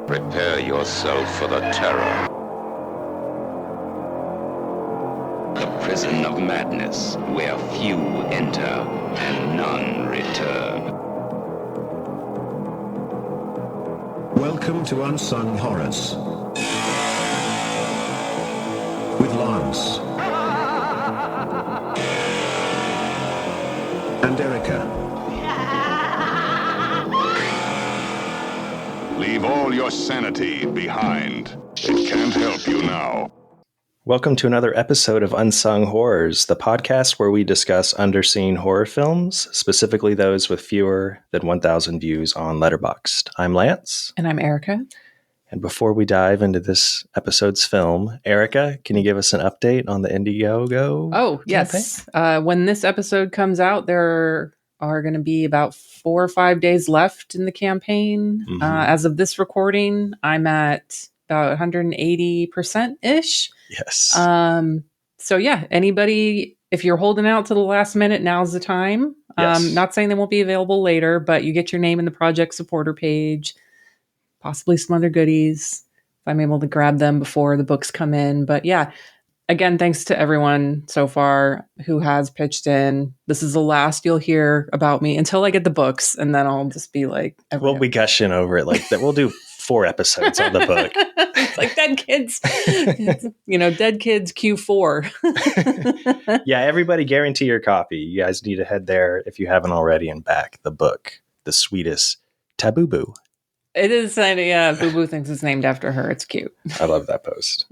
Prepare yourself for the terror. The prison of madness, where few enter and none return. Welcome to Unsung Horrors. With Lance. And Erica. Leave all your sanity behind. It can't help you now. Welcome to another episode of Unsung Horrors, the podcast where we discuss underseen horror films, specifically those with fewer than 1,000 views on Letterboxd. I'm Lance. And I'm Erica. And before we dive into this episode's film, Erica, can you give us an update on the Indiegogo Oh, campaign? yes. When this episode comes out, there are going to be about 4 or 5 days left in the campaign. Mhm. As of this recording, I'm at about 180%-ish. Yes. So yeah, anybody, if you're holding out to the last minute, now's the time. Yes. Not saying they won't be available later, but you get your name in the project supporter page, possibly some other goodies if I'm able to grab them before the books come in. But yeah, again, thanks to everyone so far who has pitched in. This is the last you'll hear about me until I get the books, and then I'll just be like, We'll be gushing over it like that. We'll do 4 episodes on the book. It's like Dead Kids, Dead Kids Q4. Yeah, everybody guarantee your copy. You guys need to head there if you haven't already and back the book, The Sweetest Taboo Boo. It is, yeah, Boo Boo thinks it's named after her. It's cute. I love that post.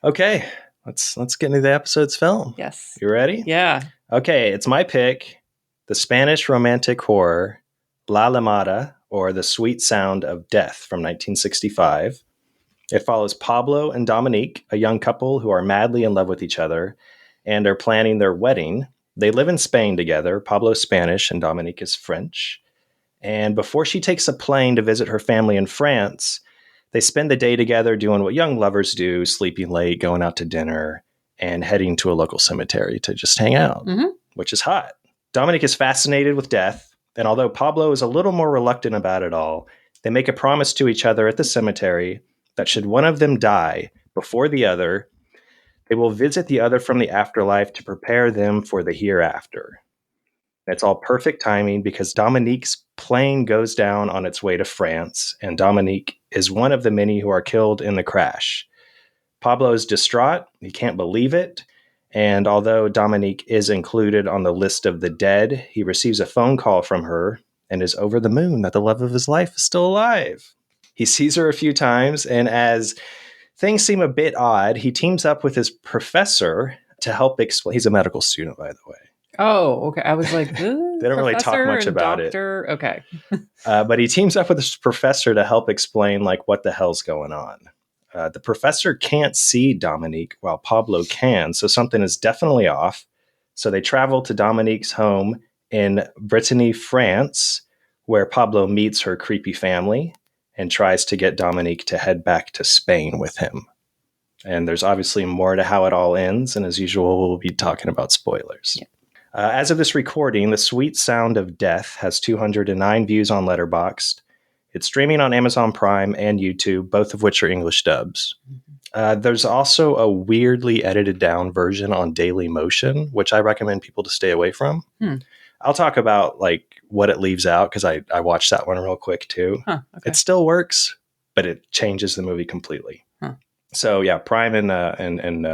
Okay, let's get into the episode's film. Yes. You ready? Yeah. Okay, it's my pick, the Spanish romantic horror La Llamada, or The Sweet Sound of Death from 1965. It follows Pablo and Dominique, a young couple who are madly in love with each other and are planning their wedding. They live in Spain together. Pablo's Spanish and Dominique is French. And before she takes a plane to visit her family in France, they spend the day together doing what young lovers do, sleeping late, going out to dinner, and heading to a local cemetery to just hang out, which is hot. Dominique is fascinated with death, and although Pablo is a little more reluctant about it all, they make a promise to each other at the cemetery that should one of them die before the other, they will visit the other from the afterlife to prepare them for the hereafter. It's all perfect timing because Dominique's plane goes down on its way to France, and Dominique is one of the many who are killed in the crash. Pablo is distraught. He can't believe it. And although Dominique is included on the list of the dead, he receives a phone call from her and is over the moon that the love of his life is still alive. He sees her a few times, and as things seem a bit odd, he teams up with his professor to help explain. He's a medical student, by the way. Oh, okay. I was like, They don't really talk much about it. Okay. But he teams up with his professor to help explain like what the hell's going on. The professor can't see Dominique while Pablo can, so something is definitely off. So they travel to Dominique's home in Brittany, France, where Pablo meets her creepy family and tries to get Dominique to head back to Spain with him. And there's obviously more to how it all ends, and as usual, we'll be talking about spoilers. Yeah. As of this recording, The Sweet Sound of Death has 209 views on Letterboxd. It's streaming on Amazon Prime and YouTube, both of which are English dubs. There's also a weirdly edited down version on Dailymotion, which I recommend people to stay away from. I'll talk about like what it leaves out because I watched that one real quick too. Okay. It still works, but it changes the movie completely. So yeah, Prime and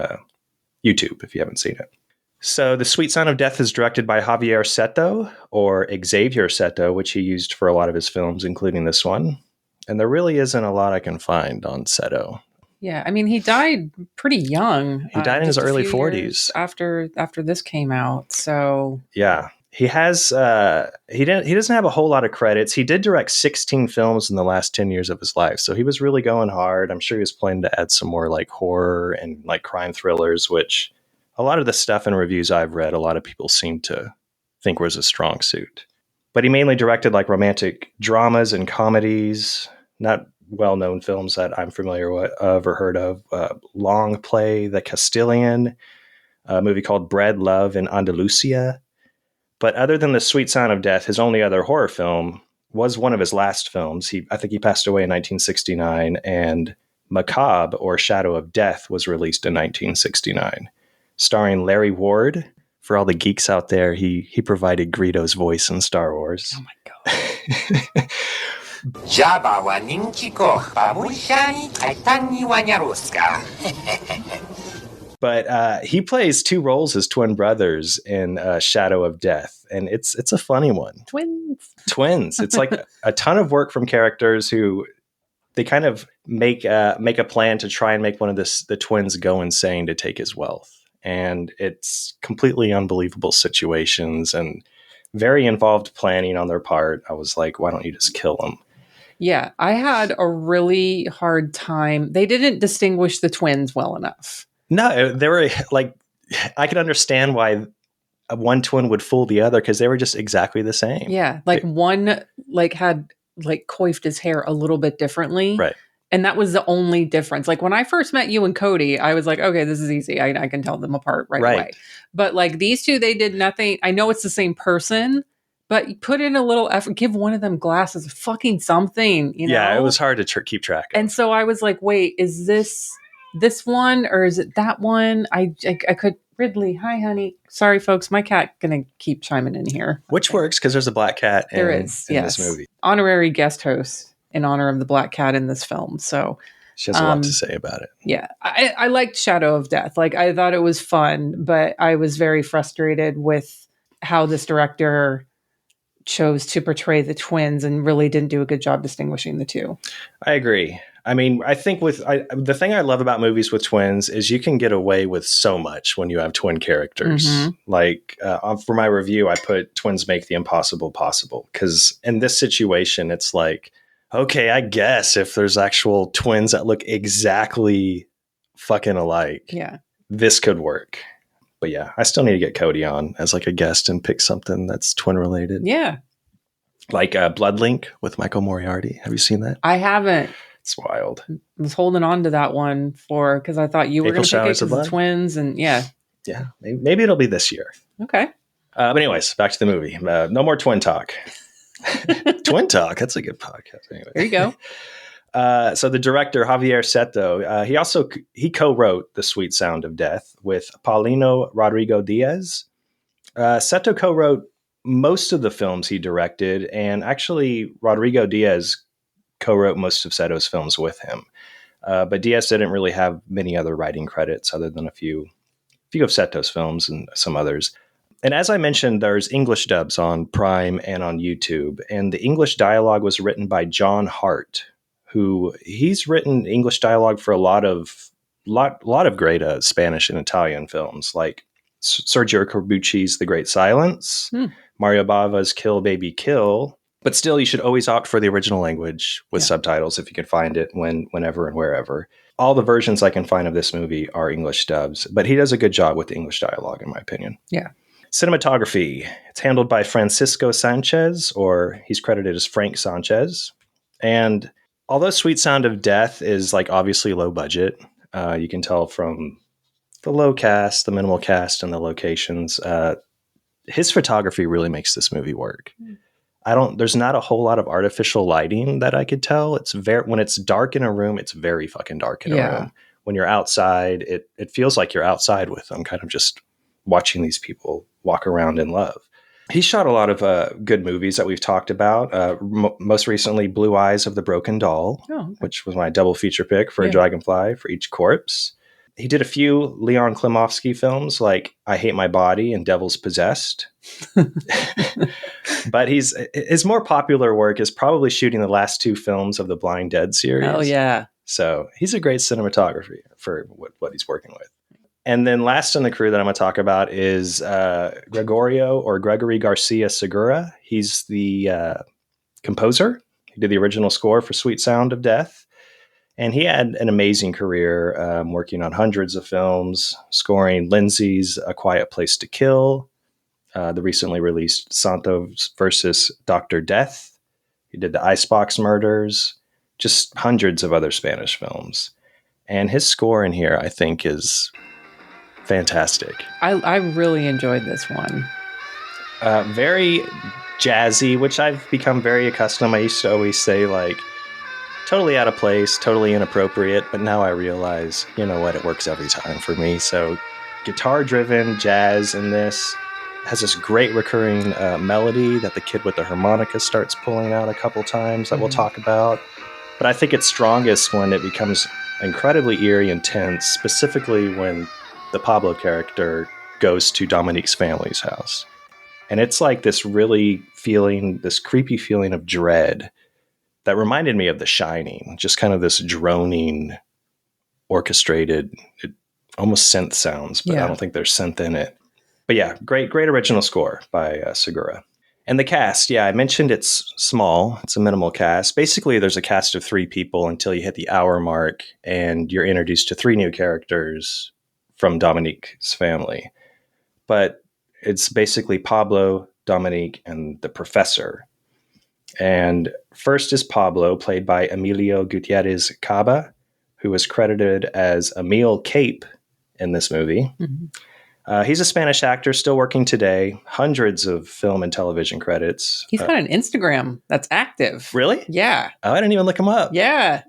YouTube if you haven't seen it. So The Sweet Sound of Death is directed by Javier Seto, or Xavier Seto, which he used for a lot of his films, including this one. And there really isn't a lot I can find on Seto. Yeah, I mean, he died pretty young. He died in his just a early few 40s. years after this came out. So yeah, he has. He doesn't have a whole lot of credits. He did direct 16 films in the last 10 years of his life, so he was really going hard. I'm sure he was planning to add some more like horror and like crime thrillers, which a lot of the stuff in reviews I've read, a lot of people seem to think was a strong suit. But he mainly directed like romantic dramas and comedies, not well-known films that I'm familiar with or heard of. Long Play, The Castilian, a movie called Bread, Love in Andalusia. But other than The Sweet Sound of Death, his only other horror film was one of his last films. I think he passed away in 1969, and Macabre, or Shadow of Death, was released in 1969, starring Larry Ward. For all the geeks out there, he provided Greedo's voice in Star Wars. Oh my God. Jabba wa ninki koch, babushani kaitani wanyaruska. But he plays two roles as twin brothers in Shadow of Death, and it's a funny one. Twins. It's like a ton of work from characters who they kind of make a plan to try and make one of the twins go insane to take his wealth. And it's completely unbelievable situations and very involved planning on their part. I was like, why don't you just kill him? Yeah, I had a really hard time. They didn't distinguish the twins well enough. No, they were like, I could understand why one twin would fool the other because they were just exactly the same. Yeah, like one had coiffed his hair a little bit differently. Right. And that was the only difference. Like when I first met you and Cody, I was like, okay, this is easy. I can tell them apart right away. But like these two, they did nothing. I know it's the same person, but you put in a little effort. Give one of them glasses, fucking something. You know? Yeah, it was hard to keep track of. And so I was like, wait, is this one or is it that one? I could. Ridley, hi, honey. Sorry, folks. My cat gonna keep chiming in here. Which works because there's a black cat in this movie. Honorary guest host in honor of the black cat in this film. So she has a lot to say about it. Yeah. I liked Shadow of Death. Like I thought it was fun, but I was very frustrated with how this director chose to portray the twins and really didn't do a good job distinguishing the two. I agree. I mean, I think the thing I love about movies with twins is you can get away with so much when you have twin characters. Mm-hmm. Like for my review, I put twins make the impossible possible. Because in this situation, it's like, okay, I guess if there's actual twins that look exactly fucking alike, this could work. But yeah, I still need to get Cody on as like a guest and pick something that's twin related. Yeah. Like Bloodlink with Michael Moriarty. Have you seen that? I haven't. It's wild. I was holding on to that one because I thought you were going to pick it because the twins and yeah. Yeah. Maybe it'll be this year. Okay. But anyways, back to the movie. No more twin talk. Twin talk. That's a good podcast. Anyway. There you go. So the director, Javier Seto, he co-wrote The Sweet Sound of Death with Paulino Rodrigo Diaz. Seto co-wrote most of the films he directed, and actually Rodrigo Diaz co-wrote most of Seto's films with him. But Diaz didn't really have many other writing credits other than a few of Seto's films and some others. And as I mentioned, there's English dubs on Prime and on YouTube, and the English dialogue was written by John Hart, who he's written English dialogue for a lot of great Spanish and Italian films, like Sergio Corbucci's The Great Silence, Mario Bava's Kill Baby Kill. But still, you should always opt for the original language with subtitles if you can find it whenever and wherever. All the versions I can find of this movie are English dubs, but he does a good job with the English dialogue, in my opinion. Yeah. Cinematography. It's handled by Francisco Sanchez, or he's credited as Frank Sanchez. And although Sweet Sound of Death is like obviously low budget, you can tell from the low cast, the minimal cast, and the locations, his photography really makes this movie work. There's not a whole lot of artificial lighting that I could tell. When it's dark in a room, it's very fucking dark in a room. When you're outside, it feels like you're outside with them, kind of just watching these people walk around in love. He shot a lot of good movies that we've talked about. Most recently, Blue Eyes of the Broken Doll, which was my double feature pick for a Dragonfly for Each Corpse. He did a few Leon Klimovsky films like I Hate My Body and Devil's Possessed. But his more popular work is probably shooting the last two films of the Blind Dead series. Oh, yeah. So he's a great cinematographer for what he's working with. And then last in the crew that I'm going to talk about is Gregory Garcia Segura. He's the composer. He did the original score for Sweet Sound of Death. And he had an amazing career working on hundreds of films, scoring Lindsay's A Quiet Place to Kill, the recently released Santos versus Dr. Death. He did the Icebox Murders, just hundreds of other Spanish films. And his score in here, I think, is fantastic. I really enjoyed this one. Very jazzy, which I've become very accustomed. I used to always say like totally out of place, totally inappropriate, but now I realize, you know what, it works every time for me. So guitar-driven jazz in this has this great recurring melody that the kid with the harmonica starts pulling out a couple times that we'll talk about. But I think it's strongest when it becomes incredibly eerie and tense, specifically when the Pablo character goes to Dominique's family's house. And it's like this creepy feeling of dread that reminded me of The Shining, just kind of this droning, orchestrated, almost synth sounds, but I don't think there's synth in it. But yeah, great original score by Segura. And the cast, I mentioned it's small. It's a minimal cast. Basically, there's a cast of 3 people until you hit the hour mark, and you're introduced to 3 new characters from Dominique's family. But it's basically Pablo, Dominique, and the professor. And first is Pablo, played by Emilio Gutierrez Caba, who was credited as Emil Cape in this movie. Mm-hmm. He's a Spanish actor still working today, hundreds of film and television credits. He's got an Instagram that's active. Really? Yeah. Oh, I didn't even look him up. Yeah.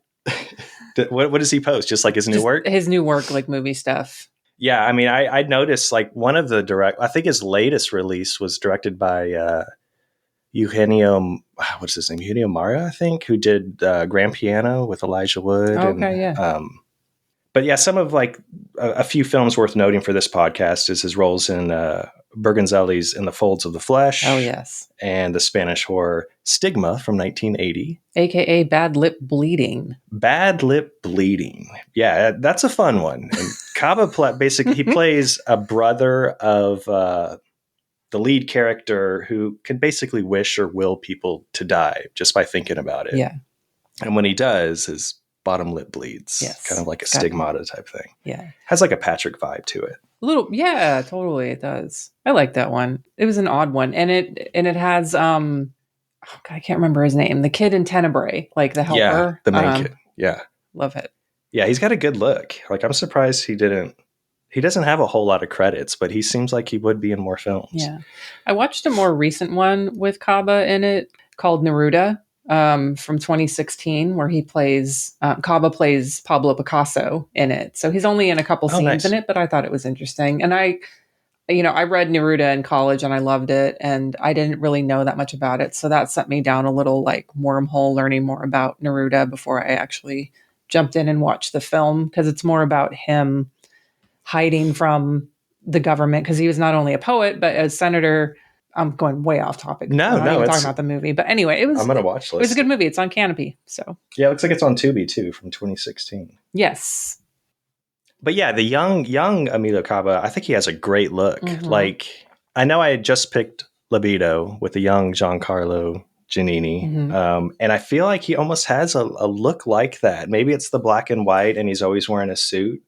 What does he post? Just like his new work? His new work, like movie stuff. Yeah, I mean, I noticed like one of the I think his latest release was directed by Eugenio, what's his name? Eugenio Mara, I think, who did Grand Piano with Elijah Wood. Okay, yeah. But yeah, some of like a few films worth noting for this podcast is his roles in Bergonzelli's In the Folds of the Flesh. Oh, yes. And the Spanish horror Stigma from 1980. AKA Bad Lip Bleeding. Bad Lip Bleeding. Yeah, that's a fun one. And Caba basically, he plays a brother of the lead character who can basically wish or will people to die just by thinking about it. Yeah. And when he does, his bottom lip bleeds. Yes. Kind of like a stigmata type thing. Yeah. Has like a Patrick vibe to it. A little, yeah, totally. It does. I like that one. It was an odd one. And it has, oh God, I can't remember his name. The kid in Tenebrae, like the helper. Yeah, the main kid. Yeah. Love it. Yeah, he's got a good look. Like, I'm surprised he doesn't have a whole lot of credits, but he seems like he would be in more films. Yeah. I watched a more recent one with Caba in it called Neruda from 2016, where he plays, Caba plays Pablo Picasso in it. So he's only in a couple scenes in it, but I thought it was interesting. And I read Neruda in college and I loved it, and I didn't really know that much about it. So that sent me down a little like wormhole learning more about Neruda before I actually jumped in and watched the film, because it's more about him hiding from the government, because he was not only a poet, but a senator. I'm going way off topic. No, I'm not even talking about the movie. But anyway, I'm going to watch this. It was a good movie. It's on Canopy. So yeah, it looks like it's on Tubi too, from 2016. Yes. But yeah, the young Emilio Caba, I think he has a great look. Mm-hmm. Like, I know I had just picked Libido with the young Giancarlo Giannini. Mm-hmm. And I feel like he almost has a look like that. Maybe it's the black and white and he's always wearing a suit.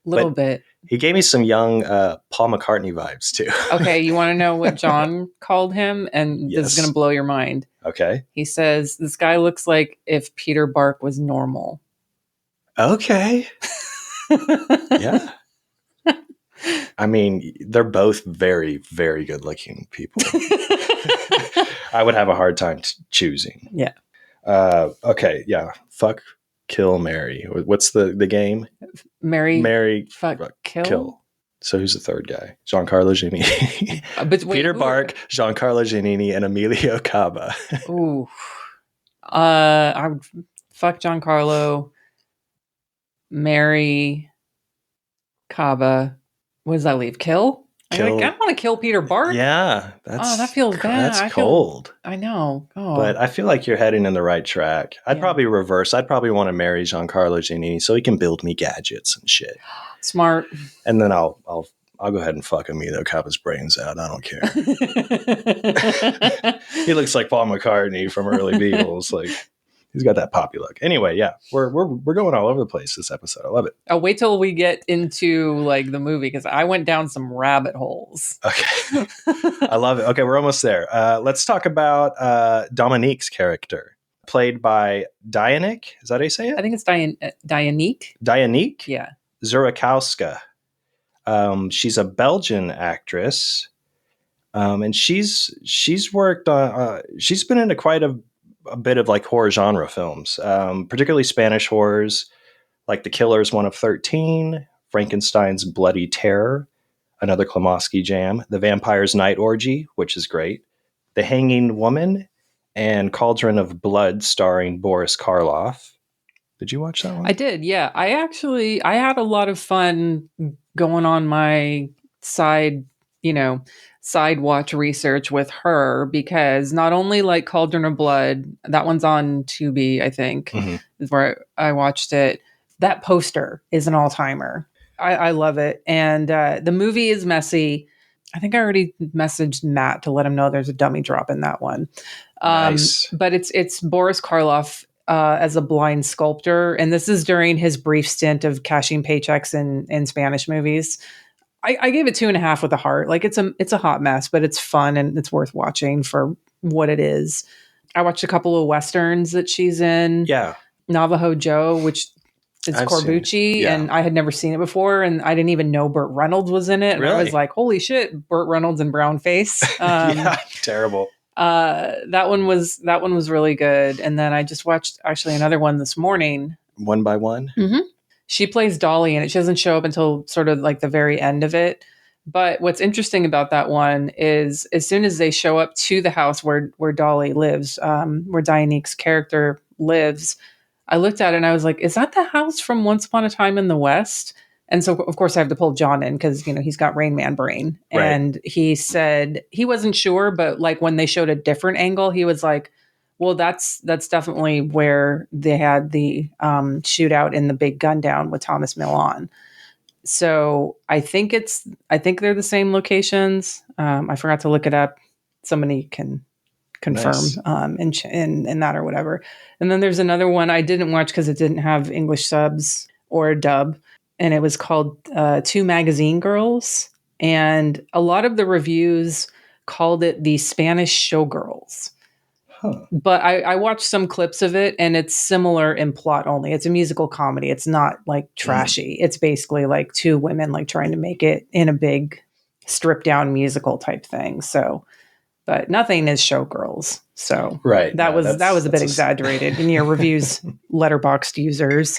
Little bit. He gave me some young Paul McCartney vibes too. Okay, you want to know what John called him? And this is going to blow your mind. Okay. He says, this guy looks like if Peter Bark was normal. Okay. Yeah. I mean, they're both very, very good looking people. I would have a hard time choosing. Yeah. Okay. Yeah. Fuck, kill, marry. What's the game? Marry, fuck, kill. So who's the third guy? Giancarlo Giannini. Peter Bark, Giancarlo Giannini, and Emilio Caba. Ooh. I would fuck Giancarlo, marry Caba. What does that leave? Kill? I want to kill Peter Bark. Yeah. That feels bad. That's cold. I know. Oh. But I feel like you're heading in the right track. I'd probably reverse. I'd probably want to marry Giancarlo Giannini so he can build me gadgets and shit. Smart. And then I'll go ahead and fuck Emilio Caba's brains out. I don't care. He looks like Paul McCartney from early Beatles. Like, he's got that poppy look. Anyway, yeah, we're going all over the place this episode. I love it. I'll wait till we get into like the movie, because I went down some rabbit holes. Okay. I love it. Okay, we're almost there. Let's talk about Dominique's character, played by Dianique. Is that how you say it? I think it's Dianique. Dianique? Yeah. Zurakowska. She's a Belgian actress. And she's worked on she's been into quite a bit of like horror genre films, particularly Spanish horrors, like The Killer's One of 13, Frankenstein's Bloody Terror, another Klimovsky jam, The Vampire's Night Orgy, which is great, The Hanging Woman, and Cauldron of Blood, starring Boris Karloff. Did you watch that one? I did, yeah. I had a lot of fun going on my side watch research with her, because not only like Cauldron of Blood, that one's on Tubi, I think, is where I watched it. That poster is an all-timer. I love it. And the movie is messy. I think I already messaged Matt to let him know there's a dummy drop in that one. Nice. But it's Boris Karloff as a blind sculptor. And this is during his brief stint of cashing paychecks in Spanish movies. I gave it 2.5 with a heart. Like it's a hot mess, but it's fun and it's worth watching for what it is. I watched a couple of Westerns that she's in. Yeah. Navajo Joe, which is Corbucci, yeah. and I had never seen it before, and I didn't even know Burt Reynolds was in it. And Really? I was like, holy shit, Burt Reynolds and brown face. Yeah, terrible. That one was really good. And then I just watched actually another one this morning. One by One? Mm-hmm. She plays Dolly, and she doesn't show up until sort of like the very end of it. But what's interesting about that one is as soon as they show up to the house where Dolly lives, where Dianique's character lives, I looked at it and I was like, is that the house from Once Upon a Time in the West? And so, of course, I have to pull John in because, he's got Rain Man brain. Right. And he said he wasn't sure, but like when they showed a different angle, he was like, well, that's definitely where they had the shootout in the big gun down with Thomas Milan. So I think they're the same locations. I forgot to look it up. Somebody can confirm Nice. in that or whatever. And then there's another one I didn't watch because it didn't have English subs or dub, and it was called Two Magazine Girls. And a lot of the reviews called it the Spanish Showgirls. Huh. But I watched some clips of it, and it's similar in plot only. It's a musical comedy. It's not like trashy. It's basically like two women like trying to make it in a big stripped down musical type thing. So, but nothing is Showgirls. So Right. that was a bit that's exaggerated in your reviews, letterboxed users.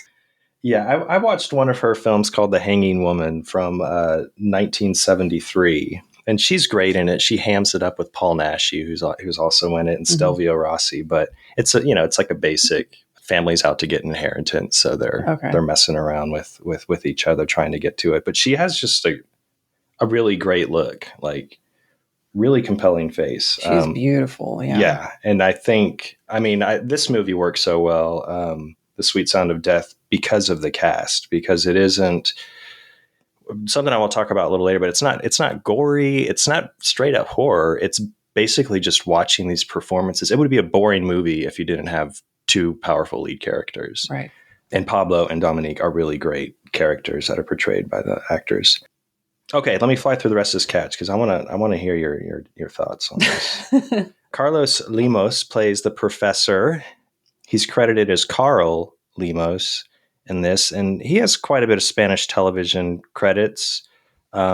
Yeah, I watched one of her films called The Hanging Woman from 1973, and she's great in it. She hams it up with Paul Naschy, who's also in it, and Stelvio Rossi. But it's it's like a basic family's out to get inheritance, so they're messing around with each other trying to get to it. But she has just a really great look, like really compelling face. She's beautiful. Yeah. Yeah, and I think this movie works so well. The Sweet Sound of Death, because of the cast, because it isn't something I will talk about a little later, but it's not gory. It's not straight up horror. It's basically just watching these performances. It would be a boring movie if you didn't have two powerful lead characters. Right. And Pablo and Dominique are really great characters that are portrayed by the actors. Okay, let me fly through the rest of this catch because I want to hear your thoughts on this. Carlos Lemos plays the professor. He's credited as Carl Lemos in this, and he has quite a bit of Spanish television credits.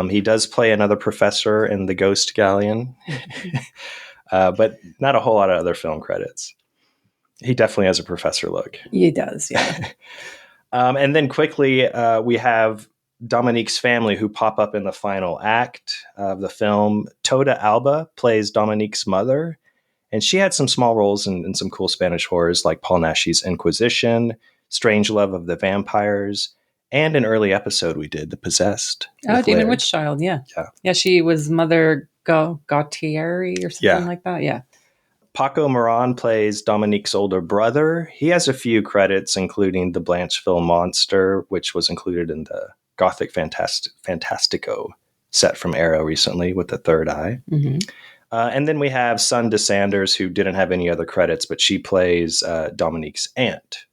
He does play another professor in The Ghost Galleon, but not a whole lot of other film credits. He definitely has a professor look. He does, yeah. And then quickly, we have Dominique's family who pop up in the final act of the film. Toda Alba plays Dominique's mother. And she had some small roles in some cool Spanish horrors like Paul Naschy's Inquisition, Strange Love of the Vampires, and an early episode we did, The Possessed. Oh, Demon Witch Child, yeah. Yeah, she was Mother Gautieri or something like that, yeah. Paco Moran plays Dominique's older brother. He has a few credits, including The Blancheville Monster, which was included in the Gothic Fantastico set from Arrow recently with The Third Eye. Mm-hmm. And then we have Sunda Sanders, who didn't have any other credits, but she plays Dominique's aunt.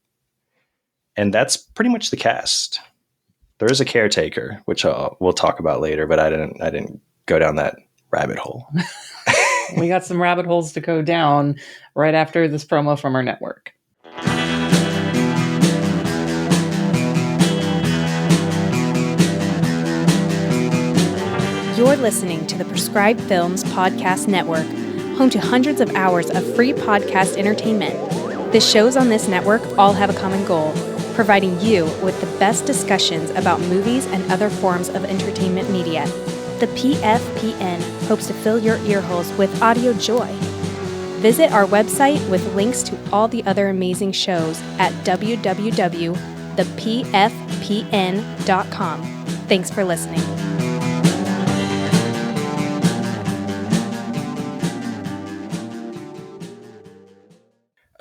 And that's pretty much the cast. There is a caretaker, which we'll talk about later, but I didn't go down that rabbit hole. We got some rabbit holes to go down right after this promo from our network. You're listening to the Prescribed Films Podcast Network, home to hundreds of hours of free podcast entertainment. The shows on this network all have a common goal, providing you with the best discussions about movies and other forms of entertainment media. The PFPN hopes to fill your earholes with audio joy. Visit our website with links to all the other amazing shows at www.thepfpn.com. Thanks for listening.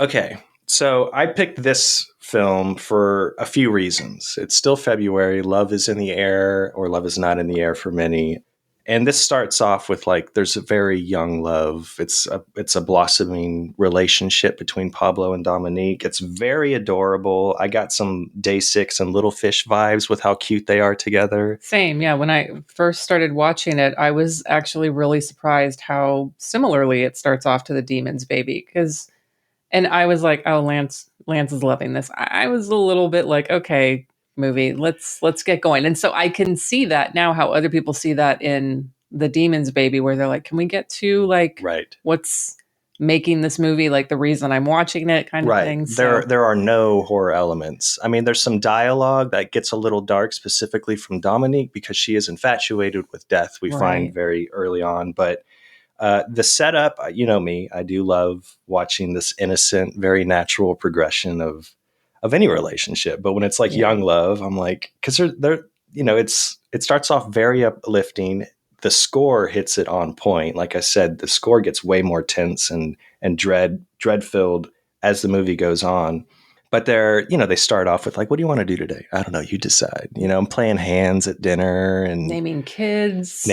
Okay, so I picked this film for a few reasons. It's still February. Love is in the air, or love is not in the air for many. And this starts off with there's a very young love. It's a blossoming relationship between Pablo and Dominique. It's very adorable. I got some Day 6 and Little Fish vibes with how cute they are together. Same, yeah. When I first started watching it, I was actually really surprised how similarly it starts off to The Demon's Baby. And I was like, oh, Lance is loving this. I was a little bit like, okay, movie, let's get going. And so I can see that now, how other people see that in The Demon's Baby, where they're like, can we get to right, what's making this movie the reason I'm watching it kind of thing. So. There are no horror elements. I mean, there's some dialogue that gets a little dark, specifically from Dominique, because she is infatuated with death, we find very early on. But the setup, you know me, I do love watching this innocent, very natural progression of any relationship. But when it's young love, I'm because they're it starts off very uplifting. The score hits it on point. Like I said, the score gets way more tense and dread filled as the movie goes on. But they start off with what do you want to do today? I don't know. You decide. I'm playing hands at dinner and naming kids,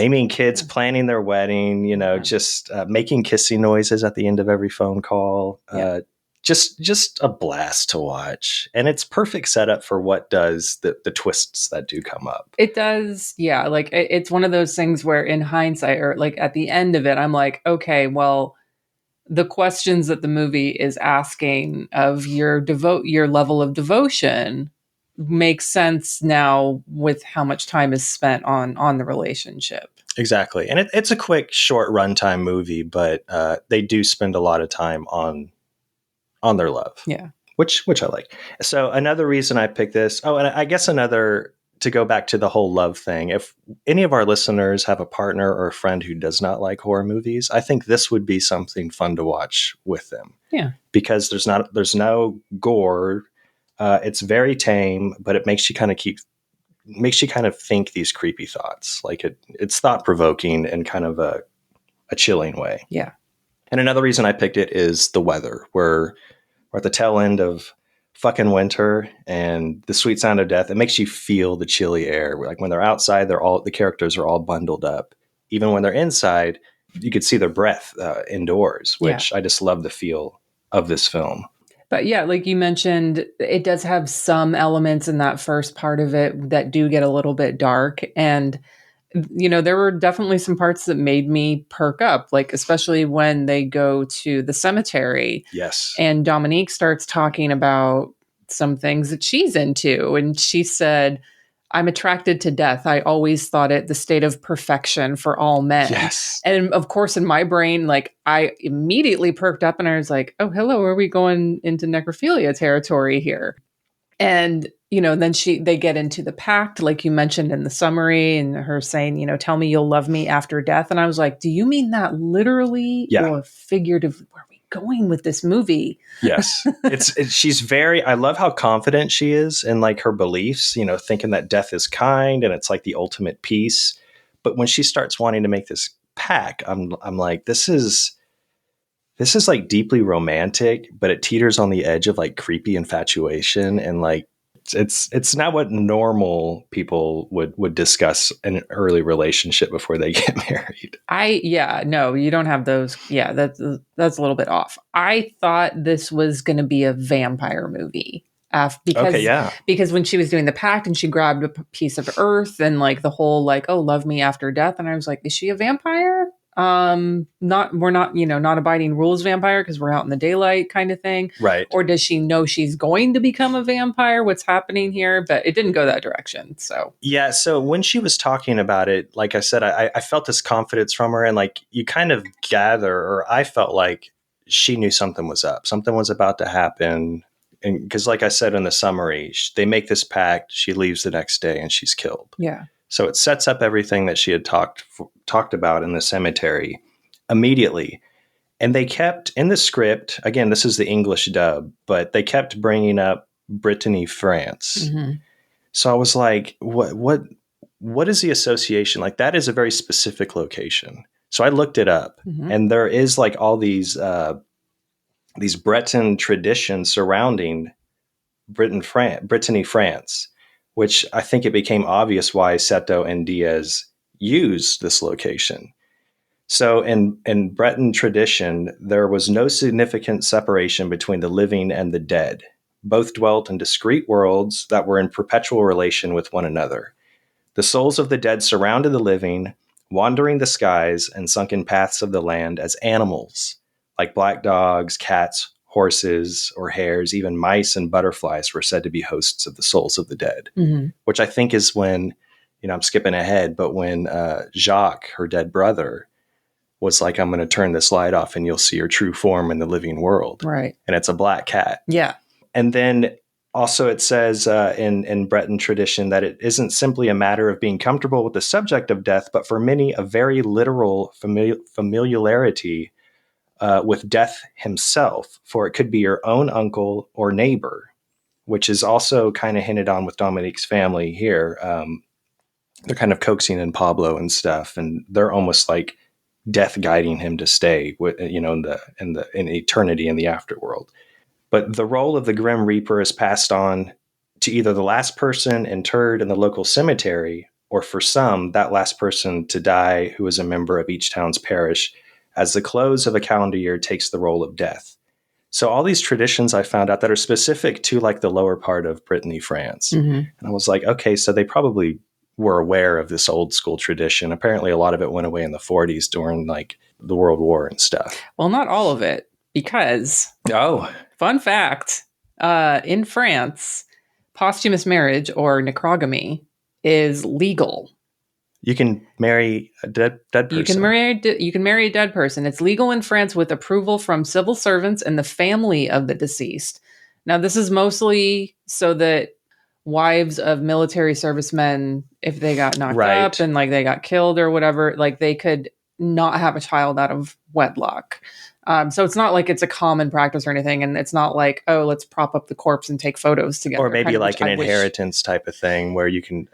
planning their wedding. Just making kissing noises at the end of every phone call. Just a blast to watch. And it's perfect setup for what does the twists that do come up. It does. Yeah. It's one of those things where in hindsight, or at the end of it, I'm like, okay, well, the questions that the movie is asking of your level of devotion makes sense now with how much time is spent on the relationship. Exactly. And it's a quick, short runtime movie, but they do spend a lot of time on their love. Yeah. Which I like. So another reason I picked this, and I guess to go back to the whole love thing, if any of our listeners have a partner or a friend who does not like horror movies, I think this would be something fun to watch with them. Yeah. Because there's no gore. It's very tame, but it makes you kind of think these creepy thoughts. It's thought provoking in kind of a chilling way. Yeah. And another reason I picked it is the weather. We're at the tail end of fucking winter, and the sweet sound of death. It makes you feel the chilly air. When they're outside, the characters are all bundled up. Even when they're inside, you could see their breath indoors, which I just love the feel of this film. But yeah, like you mentioned, it does have some elements in that first part of it that do get a little bit dark. And, there were definitely some parts that made me perk up, especially when they go to the cemetery. Yes. And Dominique starts talking about some things that she's into. And she said, I'm attracted to death. I always thought it the state of perfection for all men. Yes. And of course, in my brain, I immediately perked up and I was like, oh, hello, are we going into necrophilia territory here? And, then they get into the pact, like you mentioned in the summary, and her saying, tell me you'll love me after death. And I was like, do you mean that literally or figuratively? Where are we going with this movie? Yes. I love how confident she is in her beliefs, thinking that death is kind and it's the ultimate peace. But when she starts wanting to make this pact, I'm like, this is deeply romantic, but it teeters on the edge of creepy infatuation, and it's not what normal people would discuss in an early relationship before they get married. No, you don't have those. Yeah, that's a little bit off. I thought this was going to be a vampire movie. Because when she was doing the pact and she grabbed a piece of earth and the whole oh, love me after death, and I was like, is she a vampire? we're not, not abiding rules vampire because we're out in the daylight kind of thing. Right. Or does she know she's going to become a vampire? What's happening here? But it didn't go that direction. So Yeah. So when she was talking about it, like I said, I felt this confidence from her, and like you kind of gather, or I felt like she knew something was up. Something was about to happen. And because like I said in the summary, they make this pact, she leaves the next day and she's killed. yeah. So it sets up everything that she had talked about in the cemetery immediately. And they kept in the script, again, this is the English dub, but they kept bringing up Brittany, France. Mm-hmm. So I was like, what is the association? Like that is a very specific location. So I looked it up, Mm-hmm. and there is like all these Breton traditions surrounding Brittany, France, which I think it became obvious why Seto and Diaz used this location. So in Breton tradition, there was no significant separation between the living and the dead. Both dwelt in discrete worlds that were in perpetual relation with one another. The souls of the dead surrounded the living, wandering the skies and sunken paths of the land as animals, like black dogs, cats, horses, or hares. Even mice and butterflies were said to be hosts of the souls of the dead, Mm-hmm. which I think is when, I'm skipping ahead, but when Jacques, her dead brother, was like, I'm going to turn this light off and you'll see your true form in the living world. Right. And it's a black cat. Yeah. And then also it says in Breton tradition that it isn't simply a matter of being comfortable with the subject of death, but for many, a very literal familiarity with death himself, for it could be your own uncle or neighbor, which is also kind of hinted on with Dominique's family here. They're kind of coaxing in Pablo and stuff, and they're almost like death guiding him to stay with, in eternity in the afterworld. But the role of the Grim Reaper is passed on to either the last person interred in the local cemetery, or for some, that last person to die who is a member of each town's parish, as the close of a calendar year takes the role of death. So all these traditions I found out that are specific to like the lower part of Brittany, France. Mm-hmm. And I was like, okay, so they probably were aware of this old school tradition. Apparently a lot of it went away in the 40s during like the World War and stuff. Well, not all of it, because fun fact, in France, posthumous marriage or necrogamy is legal. You can marry a dead person. You can marry a dead person. It's legal in France with approval from civil servants and the family of the deceased. Now, this is mostly so that wives of military servicemen, if they got knocked up and like they got killed or whatever, like they could not have a child out of wedlock. So it's not like it's a common practice or anything. And it's not like, oh, let's prop up the corpse and take photos together. Or maybe kind of, like an inheritance type of thing where you can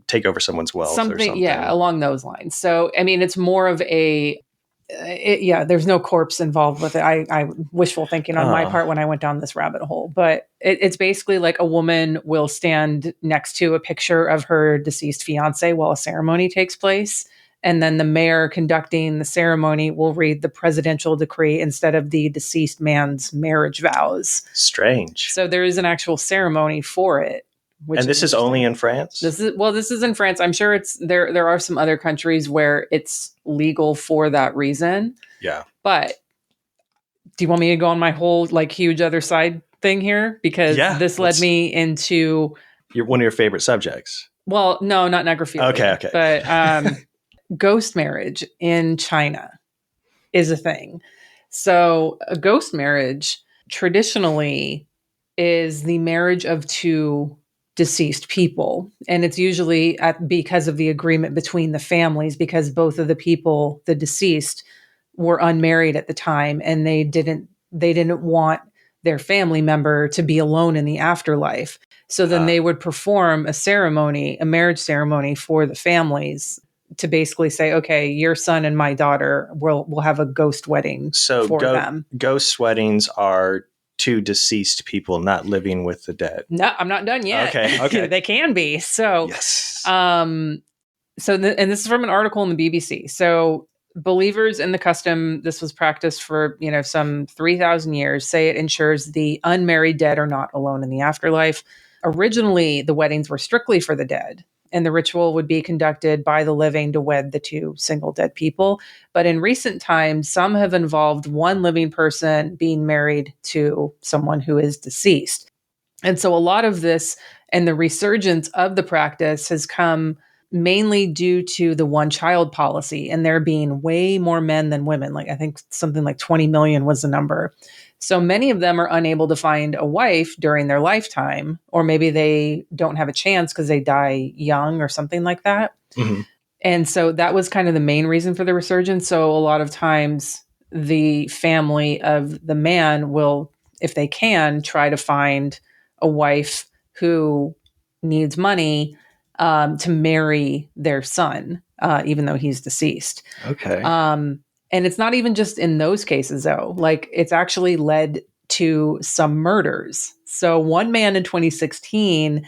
take over someone's wealth or something. Yeah, along those lines. So, I mean, it's more of there's no corpse involved with it. I wishful thinking on my part when I went down this rabbit hole. But it's basically like a woman will stand next to a picture of her deceased fiance while a ceremony takes place. And then the mayor conducting the ceremony will read the presidential decree instead of the deceased man's marriage vows. Strange. So there is an actual ceremony for it. And this is only in France? This is in France. I'm sure it's there. There are some other countries where it's legal for that reason. Yeah. But do you want me to go on my whole like huge other side thing here? Because this led me into one of your favorite subjects. Well, no, not necrophilia. Okay. But ghost marriage in China is a thing. So a ghost marriage traditionally is the marriage of two deceased people. And it's usually because of the agreement between the families, because both of the people, the deceased, were unmarried at the time, and they didn't want their family member to be alone in the afterlife. So then they would perform a marriage ceremony for the families to basically say, okay, your son and my daughter will have a ghost wedding for them. Ghost weddings are two deceased people not living with the dead. No, I'm not done yet. Okay. They can be. So, yes. And this is from an article in the BBC. So believers in the custom, this was practiced for, some 3,000 years, say it ensures the unmarried dead are not alone in the afterlife. Originally, the weddings were strictly for the dead. and the ritual would be conducted by the living to wed the two single dead people. But in recent times, some have involved one living person being married to someone who is deceased. And so a lot of this and the resurgence of the practice has come mainly due to the one child policy and there being way more men than women. Like I think something like 20 million was the number. So many of them are unable to find a wife during their lifetime, or maybe they don't have a chance because they die young or something like that. Mhm. And so that was kind of the main reason for the resurgence. So a lot of times the family of the man will, if they can, try to find a wife who needs money to marry their son, even though he's deceased. Okay. And it's not even just in those cases, though. Like, it's actually led to some murders. So one man in 2016,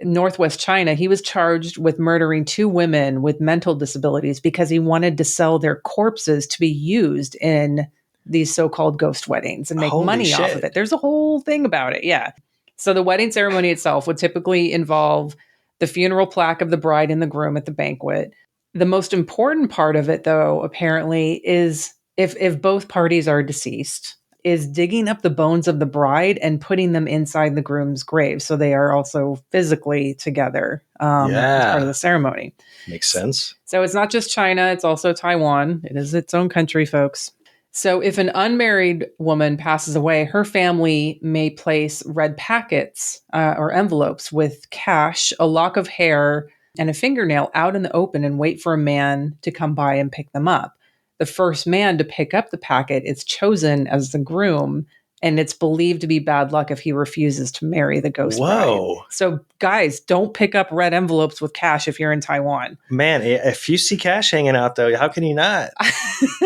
Northwest China, he was charged with murdering 2 women with mental disabilities because he wanted to sell their corpses to be used in these so-called ghost weddings and make Holy money off shit. of it. There's a whole thing about it. Yeah. So the wedding ceremony itself would typically involve the funeral plaque of the bride and the groom at the banquet. The most important part of it, though, apparently, is if both parties are deceased, is digging up the bones of the bride and putting them inside the groom's grave. So they are also physically together as part of the ceremony. Makes sense. So it's not just China, it's also Taiwan. It is its own country, folks. So if an unmarried woman passes away, her family may place red packets or envelopes with cash, a lock of hair, and a fingernail out in the open and wait for a man to come by and pick them up. The first man to pick up the packet is chosen as the groom, and it's believed to be bad luck if he refuses to marry the ghost Whoa. bride. So guys, don't pick up red envelopes with cash if you're in Taiwan. Man, if you see cash hanging out though, how can you not?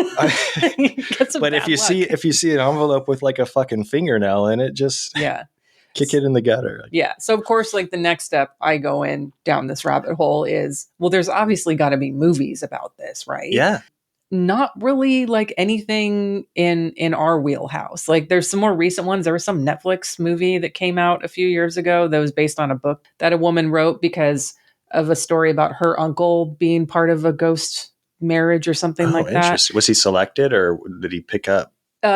Get some But bad if you luck. see an envelope with like a fucking fingernail in it, just Yeah. kick it in the gutter. Yeah. So of course, like the next step I go in down this rabbit hole is, well, there's obviously got to be movies about this, right? Yeah. Not really like anything in our wheelhouse. Like there's some more recent ones. There was some Netflix movie that came out a few years ago that was based on a book that a woman wrote because of a story about her uncle being part of a ghost marriage or something like that. Interesting. Was he selected or did he pick up?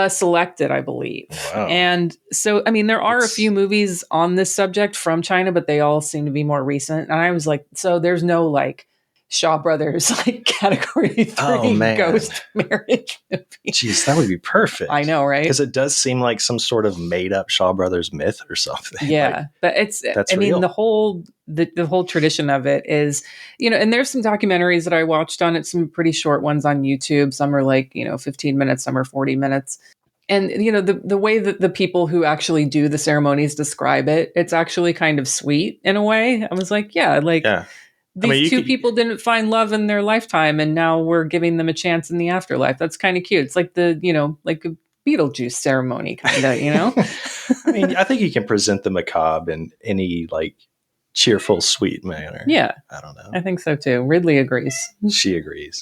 Selected, I believe. Wow. And so, I mean, there are a It's- few movies on this subject from China, but they all seem to be more recent. And I was like, so there's no like Shaw Brothers, like category 3 Oh, man. ghost marriage movie. Jeez, that would be perfect. I know, right? Because it does seem like some sort of made up Shaw Brothers myth or something. Yeah, Like, but it's, that's I mean, real. the whole tradition of it is, and there's some documentaries that I watched on it, some pretty short ones on YouTube. Some are like, 15 minutes, some are 40 minutes. And, the way that the people who actually do the ceremonies describe it, it's actually kind of sweet in a way. I was like, yeah, like yeah. these you two could- people didn't find love in their lifetime and now we're giving them a chance in the afterlife. That's kind of cute. It's like like a Beetlejuice ceremony kind of, I mean, I think you can present the macabre in any like cheerful, sweet manner. Yeah, I don't know. I think so too. Ridley agrees. She agrees.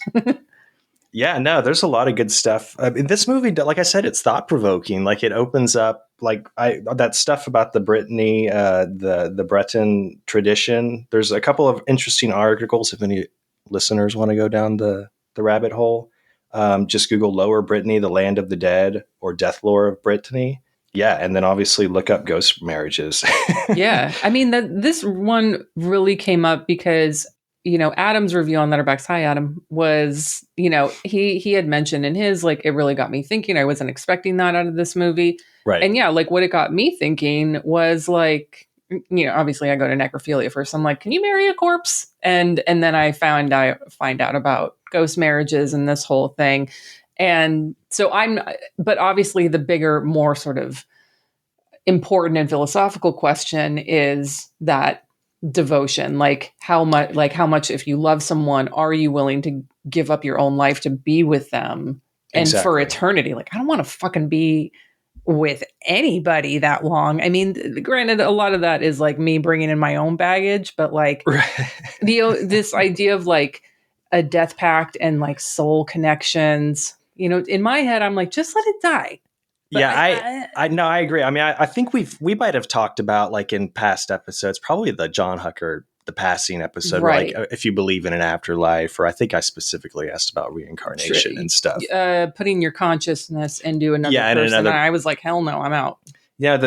Yeah, no, there's a lot of good stuff. I mean, this movie, like I said, it's thought provoking. Like it opens up, like that stuff about the Brittany, the Breton tradition. There's a couple of interesting articles. If any listeners want to go down the rabbit hole, just Google Lower Brittany, the land of the dead, or death lore of Brittany. Yeah, and then obviously look up ghost marriages. Yeah, I mean this one really came up because Adam's review on Letterboxd, hi Adam, was he had mentioned in his, like, it really got me thinking. I wasn't expecting that out of this movie, Right. and yeah, like what it got me thinking was like, obviously I go to necrophilia first. I'm like, can you marry a corpse? And then I find out about ghost marriages and this whole thing. And so but obviously the bigger, more sort of important and philosophical question is that devotion, like how much, if you love someone, are you willing to give up your own life to be with them and for Exactly. eternity? Like, I don't want to fucking be with anybody that long. I mean, granted, a lot of that is like me bringing in my own baggage, but like this idea of like a death pact and like soul connections, in my head, I'm like, just let it die. But Yeah, I agree. I mean, I think we might have talked about, like in past episodes, probably the John Hucker the passing episode, Right. where, like, if you believe in an afterlife, or I think I specifically asked about reincarnation and stuff. Putting your consciousness into another Yeah, and person. another- And I was like, hell no, I'm out. Yeah,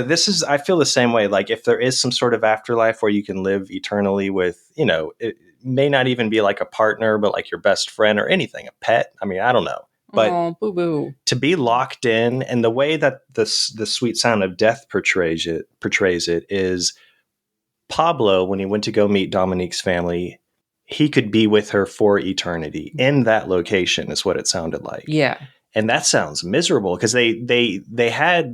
I feel the same way. Like, if there is some sort of afterlife where you can live eternally with, it may not even be like a partner, but like your best friend or anything, a pet. I mean, I don't know. But oh, boo boo. to be locked in, and the way that the Sweet Sound of Death portrays it is Pablo, when he went to go meet Dominique's family, he could be with her for eternity in that location, is what it sounded like. Yeah. And that sounds miserable, because they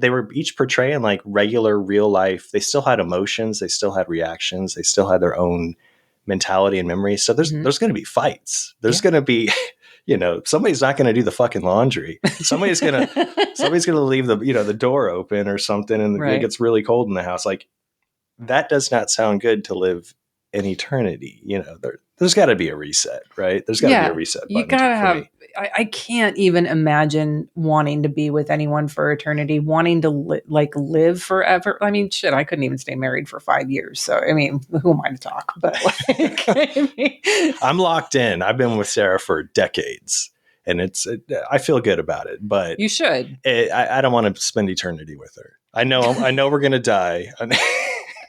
were each portraying like regular real life. They still had emotions, they still had reactions, they still had their own mentality and memory. So there's going to be fights. There's going to be, somebody's not going to do the fucking laundry. Somebody's going to leave the door open or something, and Right. it gets really cold in the house. Like, that does not sound good to live in eternity. There's got to be a reset, right? There's got to be a reset button. You gotta for have. me. I can't even imagine wanting to be with anyone for eternity, wanting to live forever. I mean, shit, I couldn't even stay married for 5 years. So, I mean, who am I to talk? But I'm locked in. I've been with Sarah for decades, and I feel good about it. But you should. I don't want to spend eternity with her. I know we're gonna die.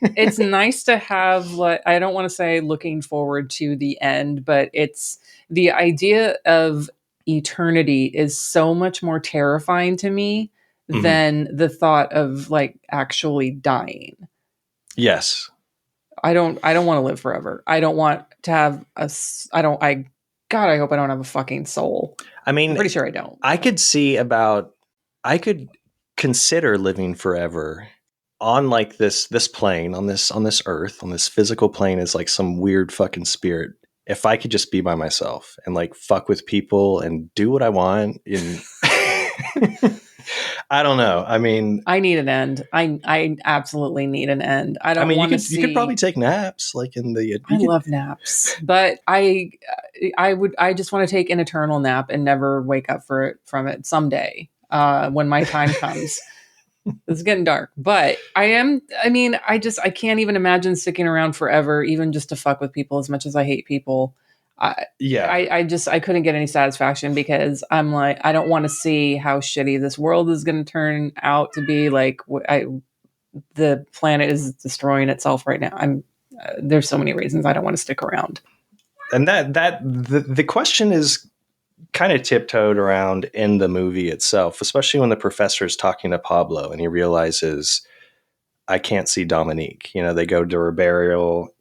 It's nice to have, I don't want to say looking forward to the end, but it's the idea of eternity is so much more terrifying to me than the thought of actually dying. Yes. I don't want to live forever. I don't want to have I hope I don't have a fucking soul. I mean, I'm pretty sure I don't. I could consider living forever on like this plane, on this earth, on this physical plane, is like some weird fucking spirit. If I could just be by myself and like fuck with people and do what I want, I don't know. I mean, I need an end. I absolutely need an end. I don't want to see. You could probably take naps, like in the. I love naps, but I just want to take an eternal nap and never wake up from it someday when my time comes. It's getting dark, but I can't even imagine sticking around forever, even just to fuck with people. As much as I hate people, I couldn't get any satisfaction, because I'm like, I don't want to see how shitty this world is going to turn out to be. Like, the planet is destroying itself right now. There's so many reasons I don't want to stick around. And the question is kind of tiptoed around in the movie itself, especially when the professor is talking to Pablo and he realizes, I can't see Dominique. They go to her burial.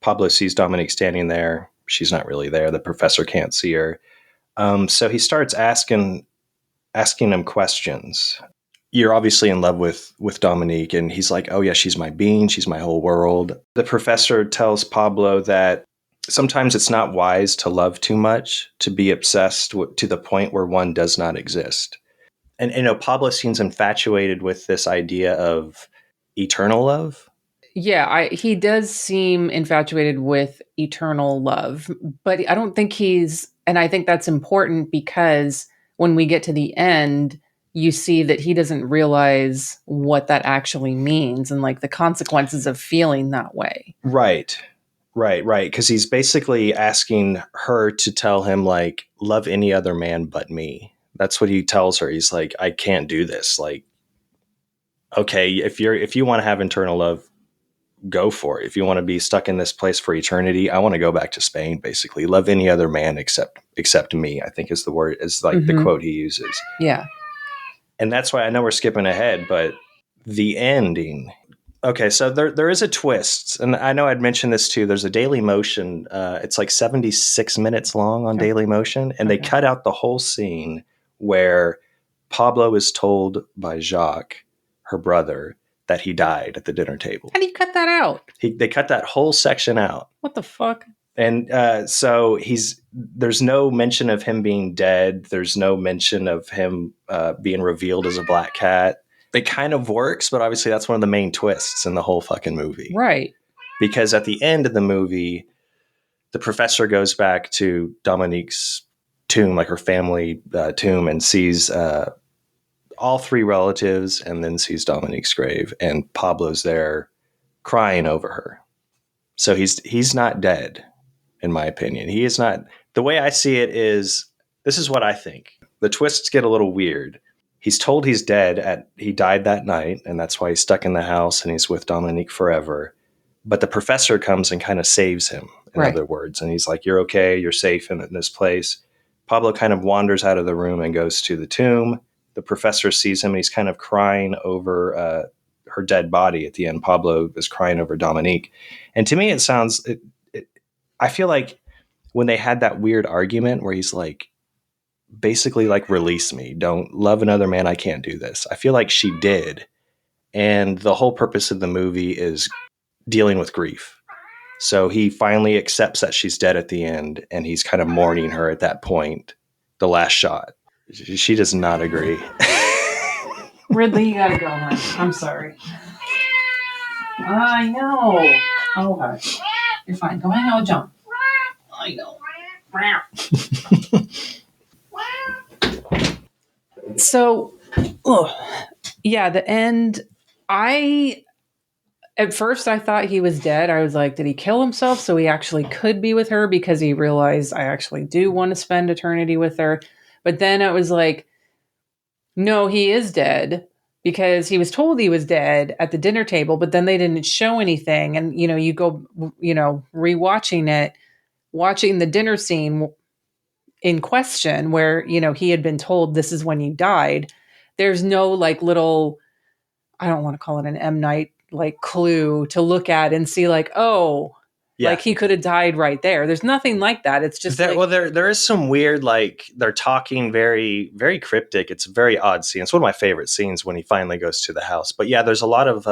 Pablo sees Dominique standing there. She's not really there. The professor can't see her. So he starts asking him questions. You're obviously in love with Dominique. And he's like, oh yeah, she's my being. She's my whole world. The professor tells Pablo that sometimes it's not wise to love too much, to be obsessed to the point where one does not exist. And Pablo seems infatuated with this idea of eternal love. Yeah, he does seem infatuated with eternal love, but I don't think and I think that's important, because when we get to the end, you see that he doesn't realize what that actually means and like the consequences of feeling that way. Right. Because he's basically asking her to tell him, like, love any other man but me. That's what he tells her. He's like, I can't do this. Like, okay, if you want to have eternal love, go for it. If you want to be stuck in this place for eternity, I want to go back to Spain. Basically, love any other man except me, I think is the word, is like the quote he uses. Yeah, and that's why I know we're skipping ahead, but the ending. Okay, so there is a twist, and I know I'd mentioned this too. There's a Daily Motion. It's like 76 minutes long on Daily Motion, and they cut out the whole scene where Pablo is told by Jacques, her brother, that he died at the dinner table. How do you cut that out? They cut that whole section out. What the fuck? And so there's no mention of him being dead. There's no mention of him being revealed as a black cat. It kind of works, but obviously that's one of the main twists in the whole fucking movie. Right. Because at the end of the movie, the professor goes back to Dominique's tomb, like her family tomb, and sees all three relatives, and then sees Dominique's grave, and Pablo's there crying over her. So he's not dead, in my opinion. He is not. The way I see it is, this is what I think. The twists get a little weird. He's told he's dead he died that night, and that's why he's stuck in the house and he's with Dominique forever. But the professor comes and kind of saves him, in Right. other words. And he's like, you're okay, you're safe in this place. Pablo kind of wanders out of the room and goes to the tomb. The professor sees him and he's kind of crying over her dead body at the end. Pablo is crying over Dominique. And to me, it sounds, I feel like when they had that weird argument where he's like, basically like, release me, don't love another man, I can't do this. I feel like she did. And the whole purpose of the movie is dealing with grief. So he finally accepts that she's dead at the end, and he's kind of mourning her at that point, the last shot. She does not agree. Ridley, you gotta go, man. I'm sorry. I know. Oh, hush. You're fine. Go hang out with John. I know. So, yeah, the end. At first, I thought he was dead. I was like, did he kill himself so he actually could be with her because he realized I actually do want to spend eternity with her? But then it was like, no, he is dead because he was told he was dead at the dinner table, but then they didn't show anything. And, you go, rewatching it, watching the dinner scene in question where, he had been told this is when you died. There's no like little, I don't want to call it an M. Night like clue to look at and see like, like he could have died right there. There's nothing like that. It's just there is some weird, like they're talking very, very cryptic. It's a very odd scene. It's one of my favorite scenes when he finally goes to the house. But yeah, there's a lot of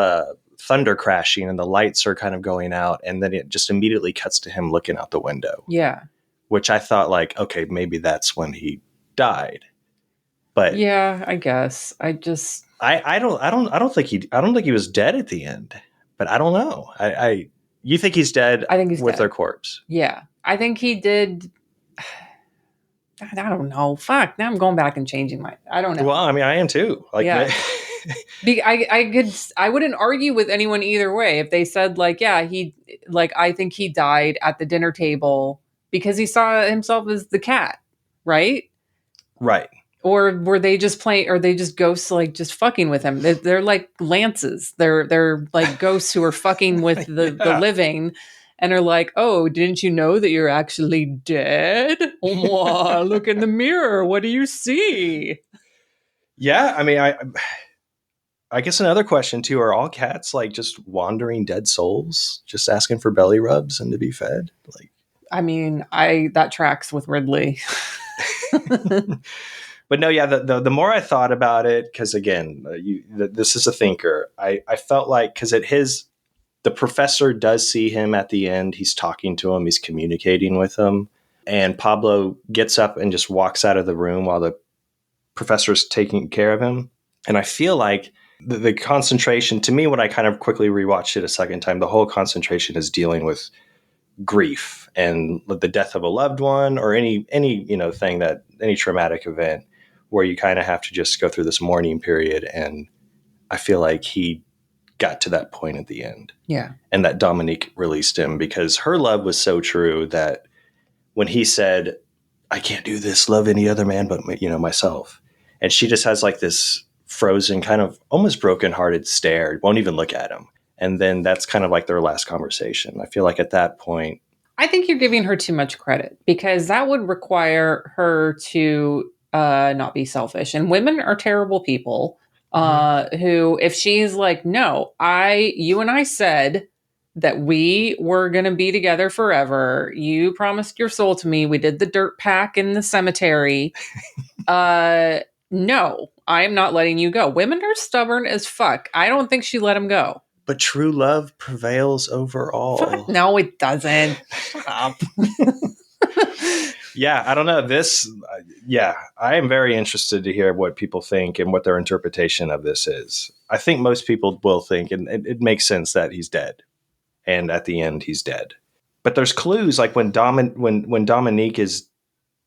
thunder crashing and the lights are kind of going out. And then it just immediately cuts to him looking out the window. Yeah. Which I thought like, okay, maybe that's when he died. But yeah, I guess I don't think he was dead at the end, but I don't know. You think he's dead? I think he's with dead. their corpse. Yeah, I think he did. I don't know. Fuck. Now I'm going back and changing my. I don't know. Well, I mean, I am too. Like, yeah. I wouldn't argue with anyone either way if they said like, yeah, I think he died at the dinner table because he saw himself as the cat, right? Right. Or were they just playing? Or they just ghosts like just fucking with him? They're like lances. They're like ghosts who are fucking with the living, and are like, oh, didn't you know that you're actually dead? Oh, look in the mirror. What do you see? Yeah, I mean, I guess another question too: are all cats like just wandering dead souls, just asking for belly rubs and to be fed? Like, I mean, that tracks with Ridley. But no, yeah, the more I thought about it, because again, this is a thinker. I felt like because the professor does see him at the end. He's talking to him. He's communicating with him. And Pablo gets up and just walks out of the room while the professor's taking care of him. And I feel like the concentration, to me, when I kind of quickly rewatched it a second time, the whole concentration is dealing with grief and the death of a loved one or any thing that any traumatic event where you kind of have to just go through this mourning period. And I feel like he got to that point at the end. Yeah. And that Dominique released him because her love was so true that when he said, I can't do this, love any other man but myself. And she just has like this frozen kind of almost brokenhearted stare, won't even look at him. And then that's kind of like their last conversation. I feel like at that point, I think you're giving her too much credit because that would require her to not be selfish. And women are terrible people who, if she's like, no, you and I said that we were going to be together forever. You promised your soul to me. We did the dirt pack in the cemetery. No, I am not letting you go. Women are stubborn as fuck. I don't think she let him go. But true love prevails over all. No, it doesn't. Shut up. Yeah, I don't know. I am very interested to hear what people think and what their interpretation of this is. I think most people will think, and it makes sense that he's dead. And at the end, he's dead. But there's clues, like when Dominique is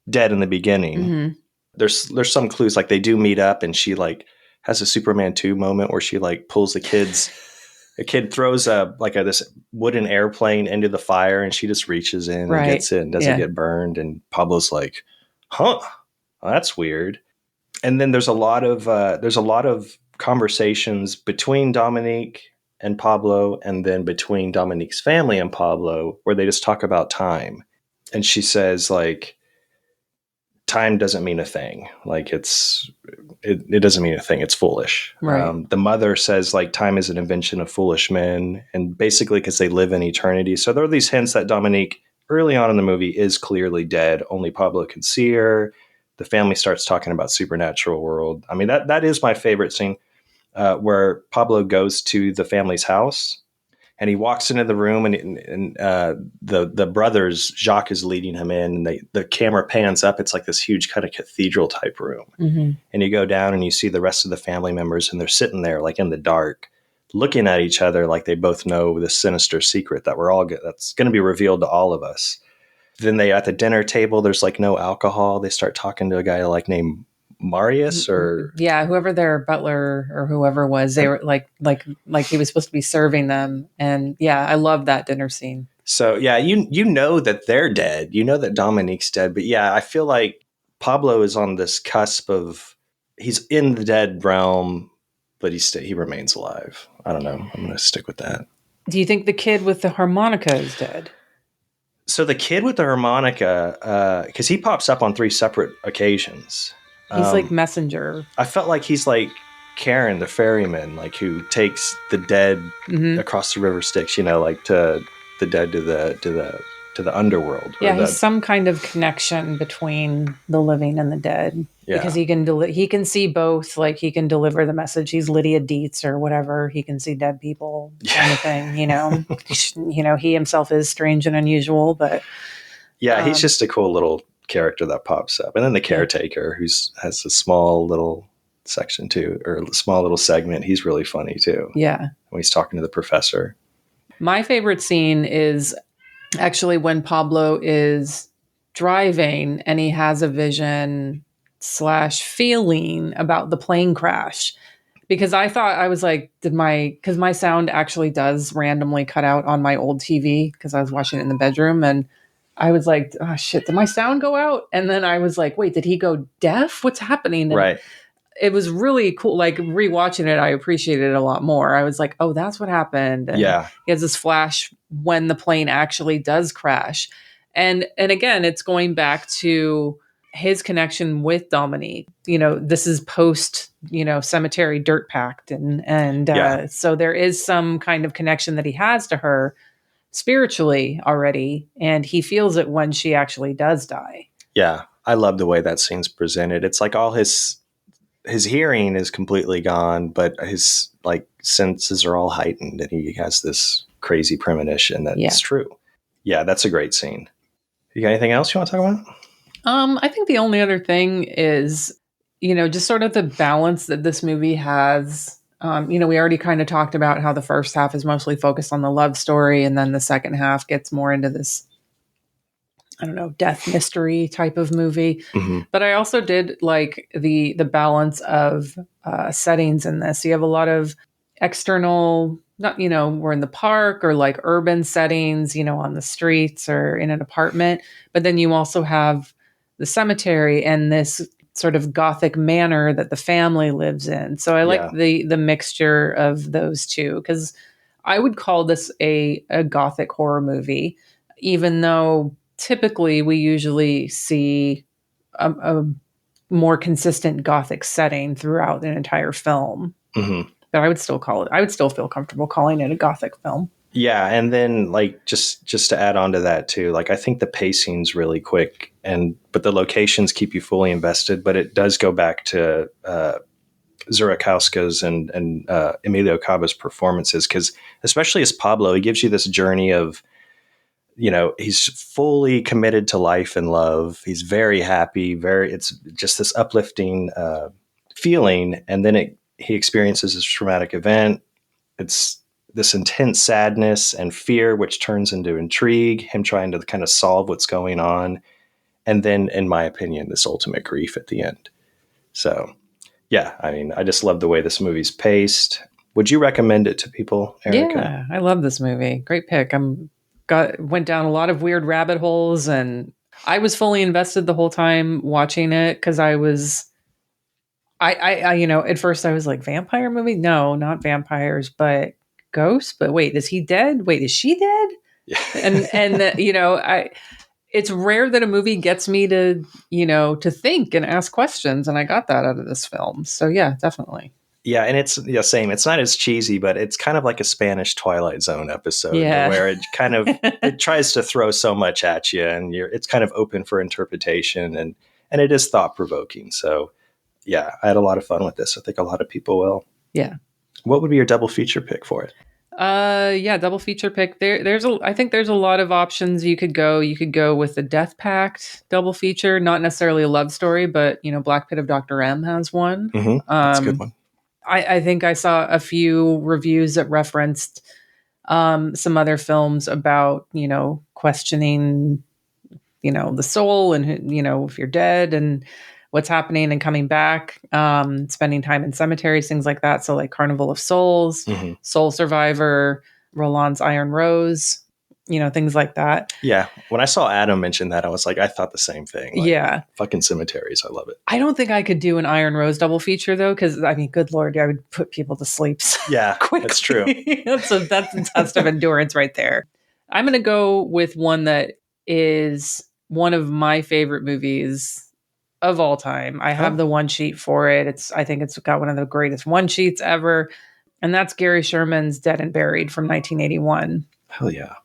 dead in the beginning, Mm-hmm. there's some clues, like they do meet up and she like has a Superman 2 moment where she like pulls the kids a kid throws this wooden airplane into the fire, and she just reaches in Right. and gets it and doesn't get burned. And Pablo's like, "Huh, well, that's weird." And then there's a lot of conversations between Dominique and Pablo, and then between Dominique's family and Pablo, where they just talk about time. And she says, like, time doesn't mean a thing. Like it doesn't mean a thing. It's foolish. Right. The mother says, like, time is an invention of foolish men, and basically because they live in eternity. So there are these hints that Dominique early on in the movie is clearly dead. Only Pablo can see her. The family starts talking about supernatural world. I mean, that is my favorite scene, where Pablo goes to the family's house. And he walks into the room, and the brothers, Jacques is leading him in, and the camera pans up. It's like this huge kind of cathedral type room. Mm-hmm. And you go down and you see the rest of the family members, and they're sitting there like in the dark, looking at each other like they both know this sinister secret that's going to be revealed to all of us. Then at the dinner table, there's like no alcohol. They start talking to a guy like named Marius, or whoever their butler or whoever was, they were like he was supposed to be serving them. And I love that dinner scene. So you know that they're dead. You know that Dominique's dead, but I feel like Pablo is on this cusp of, he's in the dead realm, but he remains alive. I don't know. I'm going to stick with that. Do you think the kid with the harmonica is dead? So the kid with the harmonica, because he pops up on 3 separate occasions. He's like messenger. I felt like he's like Karen, the ferryman, like who takes the dead across the river Styx, like to the dead to the underworld. Yeah, he's some kind of connection between the living and the dead. Yeah. Because he can see both. Like he can deliver the message. He's Lydia Dietz or whatever. He can see dead people, kind of thing. He himself is strange and unusual, but he's just a cool little character that pops up. And then the caretaker, has a small little section too, or a small little segment. He's really funny too. Yeah. When he's talking to the professor. My favorite scene is actually when Pablo is driving and he has a vision / feeling about the plane crash. Because I was like, because my sound actually does randomly cut out on my old TV because I was watching it in the bedroom, and I was like, oh shit, did my sound go out? And then I was like, wait, did he go deaf? What's happening? And right. It was really cool. Like rewatching it, I appreciated it a lot more. I was like, oh, that's what happened. And he has this flash when the plane actually does crash. And again, it's going back to his connection with Dominique. This is post, cemetery dirt pact. And so there is some kind of connection that he has to her spiritually already, and he feels it when she actually does die. Yeah, I love the way that scene's presented. It's like all his hearing is completely gone, but his like senses are all heightened, and he has this crazy premonition that it's true. Yeah, that's a great scene. You got anything else you want to talk about? I think the only other thing is, just sort of the balance that this movie has. We already kind of talked about how the first half is mostly focused on the love story, and then the second half gets more into this, death mystery type of movie. Mm-hmm. But I also did like the balance of settings in this. You have a lot of external, not, we're in the park or like urban settings, on the streets or in an apartment. But then you also have the cemetery and this sort of Gothic manor that the family lives in. So I like the mixture of those two, because I would call this a Gothic horror movie, even though typically we usually see a more consistent Gothic setting throughout an entire film. Mm-hmm. But I would still feel comfortable calling it a Gothic film. Yeah, and then like just to add on to that too, like I think the pacing's really quick, but the locations keep you fully invested. But it does go back to Zurakauskas and Emilio Cava's performances, because especially as Pablo, he gives you this journey of, he's fully committed to life and love. He's very happy. It's just this uplifting feeling, and then he experiences this traumatic event. It's this intense sadness and fear, which turns into intrigue, him trying to kind of solve what's going on. And then, in my opinion, this ultimate grief at the end. So, yeah, I mean, I just love the way this movie's paced. Would you recommend it to people, Erica? Yeah, I love this movie. Great pick. Went down a lot of weird rabbit holes, and I was fully invested the whole time watching it because I at first I was like, vampire movie? No, not vampires, but ghosts. But wait, is he dead? Wait, is she dead? Yeah. It's rare that a movie gets me to think and ask questions, and I got that out of this film. So yeah, definitely. Yeah, and it's same. It's not as cheesy, but it's kind of like a Spanish Twilight Zone episode, Yeah. where it kind of it tries to throw so much at you, and it's kind of open for interpretation, and it is thought provoking. So yeah, I had a lot of fun with this. I think a lot of people will. Yeah. What would be your double feature pick for it? Double feature pick. I think there's a lot of options you could go. You could go with the Death Pact double feature, not necessarily a love story, but Black Pit of Dr. M has one. Mm-hmm. That's a good one. I think I saw a few reviews that referenced some other films about, questioning, the soul and, if you're dead and what's happening and coming back, spending time in cemeteries, things like that. So like Carnival of Souls, Mm-hmm. Soul Survivor, Roland's Iron Rose, things like that. Yeah. When I saw Adam mention that, I was like, I thought the same thing. Like, yeah. Fucking cemeteries. I love it. I don't think I could do an Iron Rose double feature though, because good Lord, I would put people to sleep. Yeah, quickly. that's true. that's a test of endurance right there. I'm going to go with one that is one of my favorite movies of all time. I have the one sheet for it. I think it's got one of the greatest one sheets ever. And that's Gary Sherman's Dead and Buried from 1981. Hell yeah.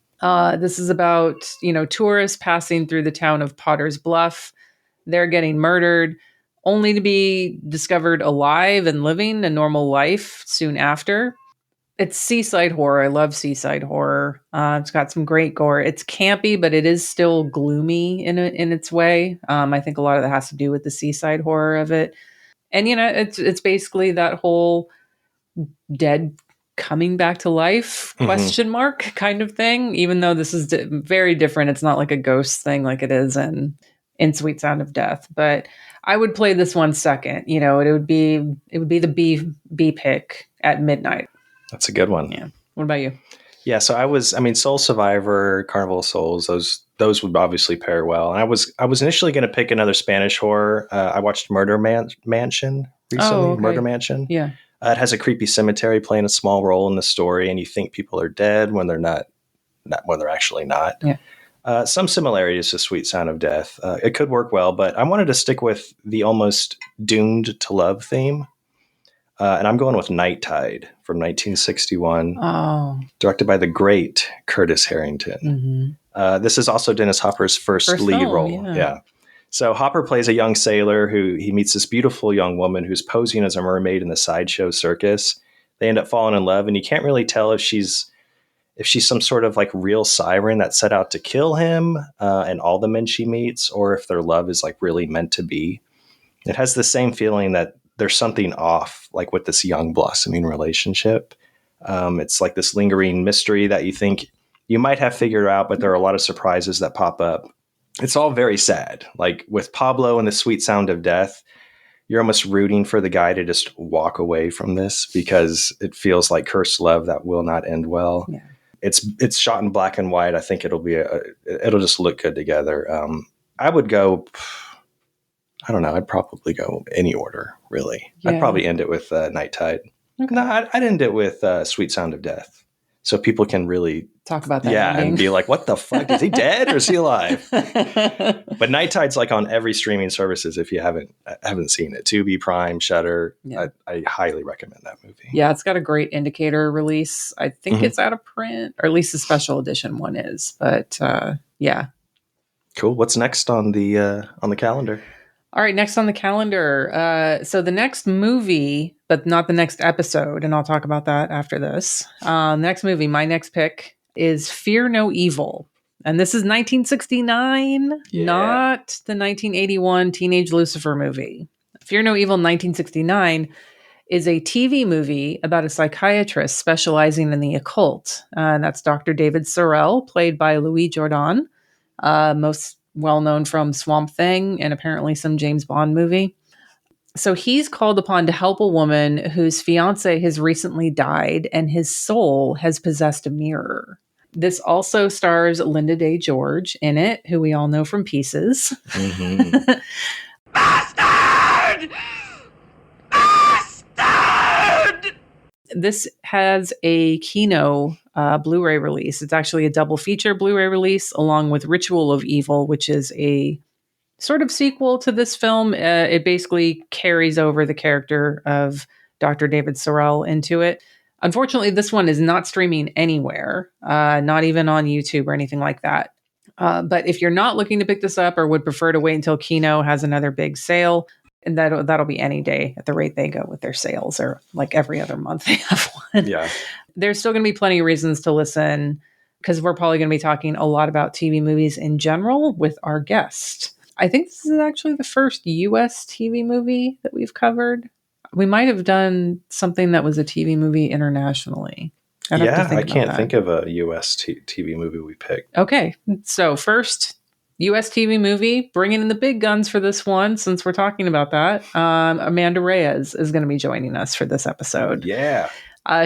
This is about, tourists passing through the town of Potter's Bluff. They're getting murdered, only to be discovered alive and living a normal life soon after. It's seaside horror. I love seaside horror. It's got some great gore. It's campy, but it is still gloomy in its way. I think a lot of that has to do with the seaside horror of it. And, it's basically that whole dead coming back to life question mark kind of thing, even though this is very different. It's not like a ghost thing like it is in Sweet Sound of Death, but I would play this one second. It would be the B pick at midnight. That's a good one. Yeah. What about you? Yeah, so Soul Survivor, Carnival of Souls, those would obviously pair well. And I was initially going to pick another Spanish horror. I watched Murder Mansion recently. Oh, okay. Murder Mansion. Yeah. It has a creepy cemetery playing a small role in the story, and you think people are dead when they're not when they're actually not. Yeah. Some similarities to Sweet Sound of Death. It could work well, but I wanted to stick with the almost doomed to love theme. And I'm going with Night Tide from 1961, directed by the great Curtis Harrington. Mm-hmm. This is also Dennis Hopper's first lead film, role. Yeah. So Hopper plays a young sailor who he meets this beautiful young woman who's posing as a mermaid in the sideshow circus. They end up falling in love, and you can't really tell if she's some sort of like real siren that set out to kill him and all the men she meets, or if their love is like really meant to be. It has the same feeling that there's something off, like with this young blossoming relationship. It's like this lingering mystery that you think you might have figured out, but there are a lot of surprises that pop up. It's all very sad. Like with Pablo and the Sweet Sound of Death, you're almost rooting for the guy to just walk away from this because it feels like cursed love that will not end well. Yeah. It's shot in black and white. I think it'll just look good together. I would go, I don't know. I'd probably go any order, really. Yeah. I'd probably end it with Night Tide. Okay. No, I'd end it with Sweet Sound of Death. So people can really talk about that. Yeah, ending. and be like, what the fuck? Is he dead or is he alive? But Night Tide's like on every streaming services if you haven't seen it. Tubi, Prime, Shudder. Yeah. I highly recommend that movie. Yeah, it's got a great Indicator release. I think it's out of print, or at least the special edition one is. But yeah. Cool. What's next on the calendar? All right, next on the calendar. So the next movie, but not the next episode, and I'll talk about that after this. Next movie, my next pick is Fear No Evil. And this is 1969, not the 1981 Teenage Lucifer movie. Fear No Evil 1969 is a TV movie about a psychiatrist specializing in the occult. And that's Dr. David Sorrell, played by Louis Jourdan, most well known from Swamp Thing and apparently some James Bond movie. So he's called upon to help a woman whose fiance has recently died and his soul has possessed a mirror. This also stars Linda Day George in it, who we all know from Pieces. Mm-hmm. Bastard! Bastard! This has a Kino Blu-ray release. It's actually a double feature Blu-ray release along with Ritual of Evil, which is a sort of sequel to this film. It basically carries over the character of Dr. David Sorrell into it. Unfortunately, this one is not streaming anywhere, not even on YouTube or anything like that. But if you're not looking to pick this up or would prefer to wait until Kino has another big sale, and that'll be any day at the rate they go with their sales, or like every other month they have one. Yeah. There's still going to be plenty of reasons to listen because we're probably going to be talking a lot about TV movies in general with our guest. I think this is actually the first US TV movie that we've covered. We might have done something that was a TV movie internationally. I can't think of a US TV movie we picked. Okay, so first US TV movie, bringing in the big guns for this one, since we're talking about that. Amanda Reyes is going to be joining us for this episode. Yeah.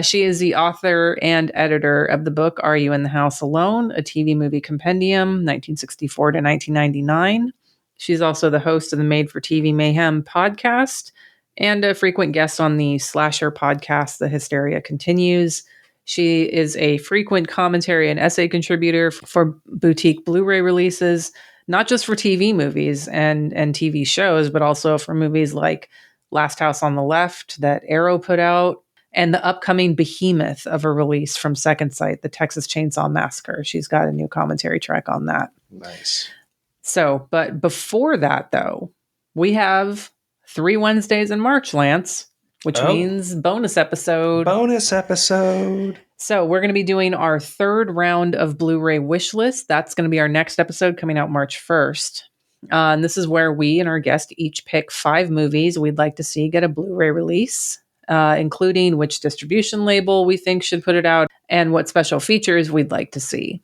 She is the author and editor of the book Are You in the House Alone? A TV Movie Compendium, 1964 to 1999. She's also the host of the Made for TV Mayhem podcast and a frequent guest on the slasher podcast, The Hysteria Continues. She is a frequent commentary and essay contributor for boutique Blu-ray releases, not just for TV movies and TV shows, but also for movies like Last House on the Left that Arrow put out, and the upcoming behemoth of a release from Second Sight, the Texas Chainsaw Massacre. She's got a new commentary track on that. Nice. So, but before that, though, we have 3 Wednesdays in March, Lance, which means bonus episode. Bonus episode. So we're going to be doing our 3rd round of Blu-ray wish list. That's going to be our next episode coming out March 1st. And this is where we and our guest each pick 5 movies we'd like to see get a Blu-ray release, including which distribution label we think should put it out and what special features we'd like to see.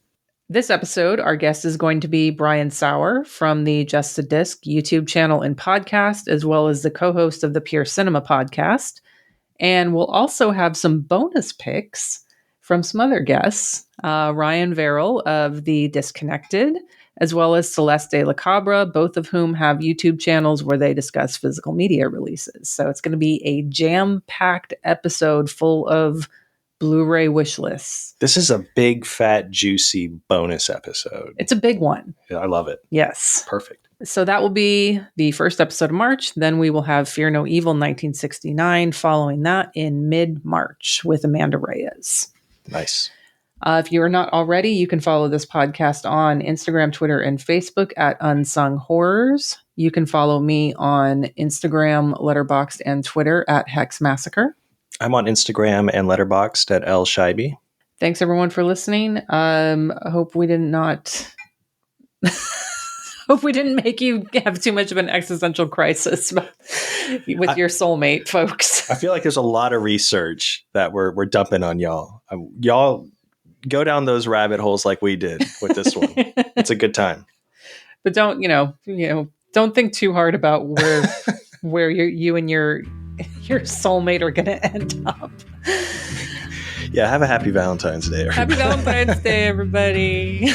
This episode, our guest is going to be Brian Sauer from the Just a Disc YouTube channel and podcast, as well as the co-host of the Pure Cinema podcast. And we'll also have some bonus picks from some other guests, Ryan Verrill of the Disconnected, as well as Celeste de la Cabra, both of whom have YouTube channels where they discuss physical media releases. So it's going to be a jam-packed episode full of Blu-ray wish lists. This is a big, fat, juicy bonus episode. It's a big one. Yeah, I love it. Yes. Perfect. So that will be the first episode of March. Then we will have Fear No Evil 1969 following that in mid-March with Amanda Reyes. Nice. If you are not already, you can follow this podcast on Instagram, Twitter, and Facebook at Unsung Horrors. You can follow me on Instagram, Letterboxd, and Twitter at Hex Massacre. I'm on Instagram and Letterboxd at L Scheibe. Thanks everyone for listening. I hope we did not hope we didn't make you have too much of an existential crisis with your soulmate, folks. I feel like there's a lot of research that we're dumping on y'all. Y'all go down those rabbit holes like we did with this one. It's a good time. But don't, don't think too hard about where you and your soulmate are going to end up. Yeah, have a happy Valentine's Day, everybody. Happy Valentine's Day, everybody.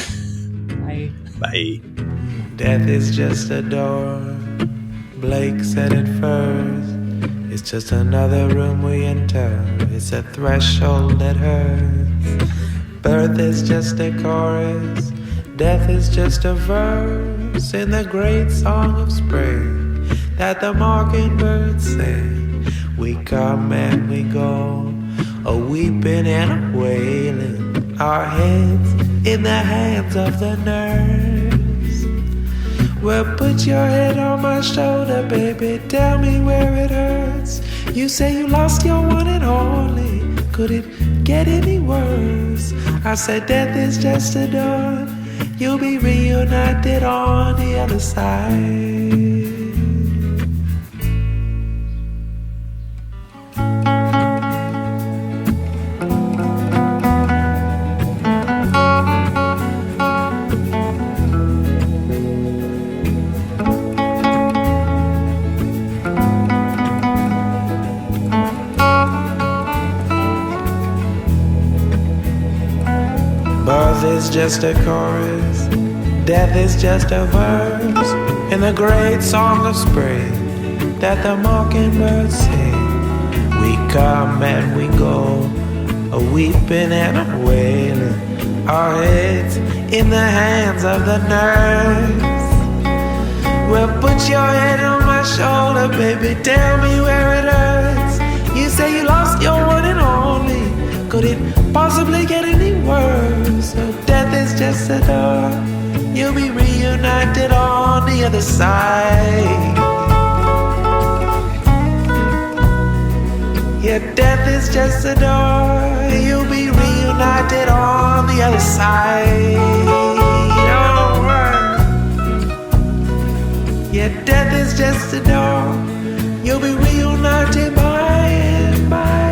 Bye. Bye. Death is just a door, Blake said it first. It's just another room we enter, it's a threshold that hurts. Birth is just a chorus, death is just a verse in the great song of spring that the mockingbirds sing. We come and we go, a weeping and a wailing, our heads in the hands of the nurse. Well, put your head on my shoulder, baby, tell me where it hurts. You say you lost your one and only, could it get any worse? I said death is just a dawn, you'll be reunited on the other side. Birth is just a chorus, death is just a verse in the great song of spring that the mockingbirds sing. We come and we go, a weeping and a wailing, our heads in the hands of the nurse. Well, put your head on my shoulder, baby, tell me where it hurts. You say you lost your one and only, could it possibly get any worse? So death is just a door, you'll be reunited on the other side. Yeah, death is just a door, you'll be reunited on the other side. Alright. Yeah, death is just a door, you'll be reunited by and by.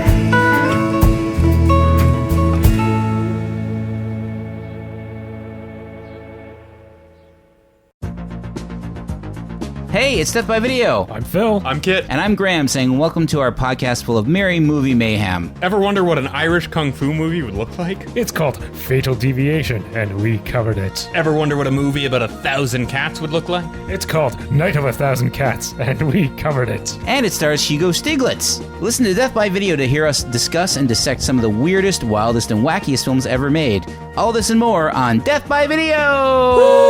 Hey, it's Death by Video. I'm Phil. I'm Kit. And I'm Graham saying welcome to our podcast full of merry movie mayhem. Ever wonder what an Irish kung fu movie would look like? It's called Fatal Deviation, and we covered it. Ever wonder what a movie about 1,000 cats would look like? It's called Night of 1,000 Cats, and we covered it. And it stars Hugo Stiglitz. Listen to Death by Video to hear us discuss and dissect some of the weirdest, wildest, and wackiest films ever made. All this and more on Death by Video! Woo!